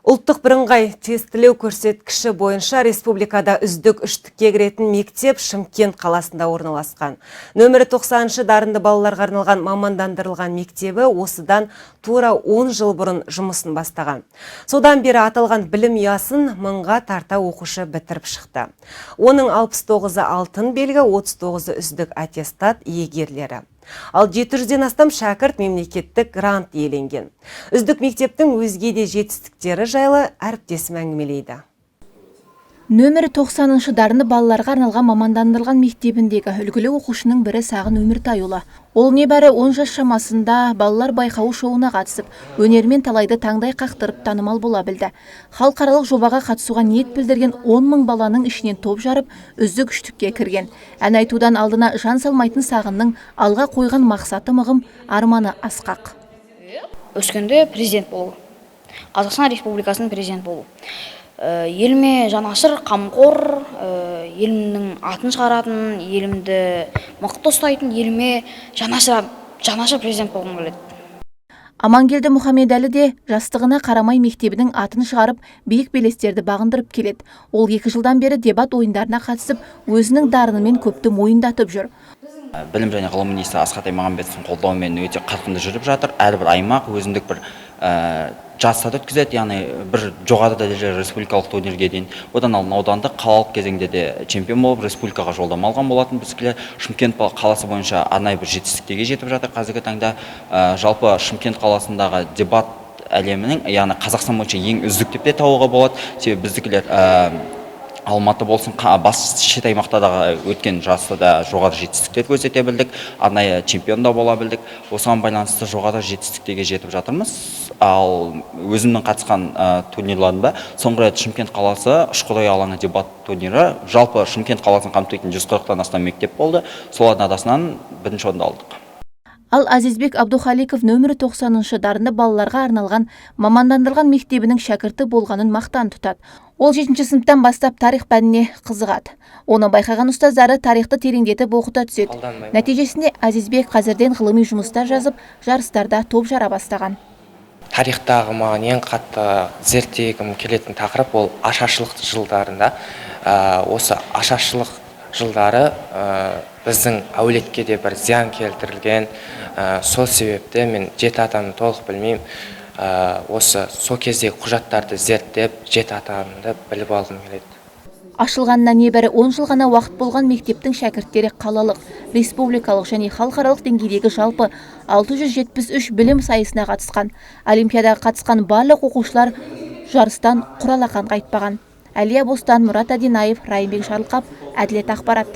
Ұлттық бірыңғай тестілеу көрсеткіші бойынша республикада үздік үштікке кіретін мектеп Шымкент қаласында орналасқан. Нөмірі 90-шы дарынды балаларға арналған мамандандырылған мектебі осыдан тура 10 жыл бұрын жұмысын бастаған. Содан бері аталған білім ұясын мыңға тарта оқушы бітіріп шықты. Оның 69-ы алтын белгі, 39-ы үздік аттестат иегерлері. Ал 700-ден астам шәкірт мемлекеттік грант иеленген. Үздік мектептің өзге де жетістіктері жайлы әріптесім әңгімелейді. Нөмірі 90-шы дарынды балаларға арналған мамандандырылған мектебіндегі үлгілі оқушының бірі Сағын Өміртайұлы. Ол небәрі 10 жас шамасында балалар байқауы шоуына қатысып, өнермен талайды таңдай қақтырып танымал бола білді. Халықаралық жобаға қатысуға ниет білдірген 10 мың баланың ішінен топ жарып, үздік үштікке кірген. Ән айтудан алдына жан салмайтын Сағынның алға қойған мақсаты мығым, арманы асқақ. Өскенде президент болу. Қазақстан Республикасының президент болу. Еліме жанашыр, қамқор, елімнің атын шығаратын, елімді мықты ұстайтын, еліме жанашыр президент болғым келеді. Амангелді Мұхамедәлі де жастығына қарамай мектебінің атын шығарып, биік белестерді бағындырып келеді. Ол 2 жылдан бері дебат ойындарына қатысып, өзінің дарынымен көпті мойындатып жүр. Білім және ғылым министрі Асхат Аймағамбетовтың қолдауымен өте қарқынды жүріп жатыр. Әрбір аймақ өзіндік бір жарыстарды өткізеді, яғни бір жоғары дәрежелі республикалық турнирге дейін. Одан алдын аудандық, қалалық кезеңде де чемпион болып, республикаға жолдама алған болатын біздікілер. Шымкент қаласы бойынша арнайы бір жетістікке жетіп жатыр қазіргі таңда. Жалпы Шымкент қаласындағы дебат әлемінің, яғни Қазақстан бойынша ең үздік деп те тауға болады. Себебі біздікілер Алматы болсын, бас шет аймақтардағы өткен жарыста да жоғары жетістіктер көрсете білдік, арнайы чемпион да бола білдік. Осыған байланысты жоғары жетістіктерге жетіп жатырмыз. Ал өзімнің қатысқан турнирларында соңғы рет Шымкент қаласы Ұшқырай алаңы дебат турнирі, жалпы Шымкент қаласын қамтитын 140-тан астам мектеп болды. Солардың арасынан бірінші орынды алдық. Ал Азизбек Абдухаликов нөмірі 90-шы дарынды балаларға арналған мамандандырылған мектебінің шәкірті болғанын мақтан тұтады. Ол 7-ші сыныптан бастап тарих пәніне қызығады. Оны байқаған ұстаздары тарихты тереңдетіп оқыта түседі. Нәтижесінде Азизбек қазірден ғылыми жұмыстар жазып, жарыстарда топ жара бастаған. Тарихтағы маған ең қатты зерттегім келетін тақырып ол ашаршылық жылдарында. Осы ашаршылық жылдары біздің әулетке де бір зиян келтірілген. Сол себепті мен жеті атамды толық білмеймін. Сол кездегі құжаттарды зерттеп, жеті атамды біліп алғым келеді. Ашылғанына небәрі 10 жыл ғана уақыт болған мектептің шәкірттері қалалық, республикалық және халықаралық деңгейдегі жалпы 673 білім сайысына қатысқан. Олимпиадаға қатысқан барлық оқушылар жарыстан құралақан қайтпаған. Әлия Бостан, Мұрат Адинаев, Райымбек Жарылқап, Әділет ақпарат.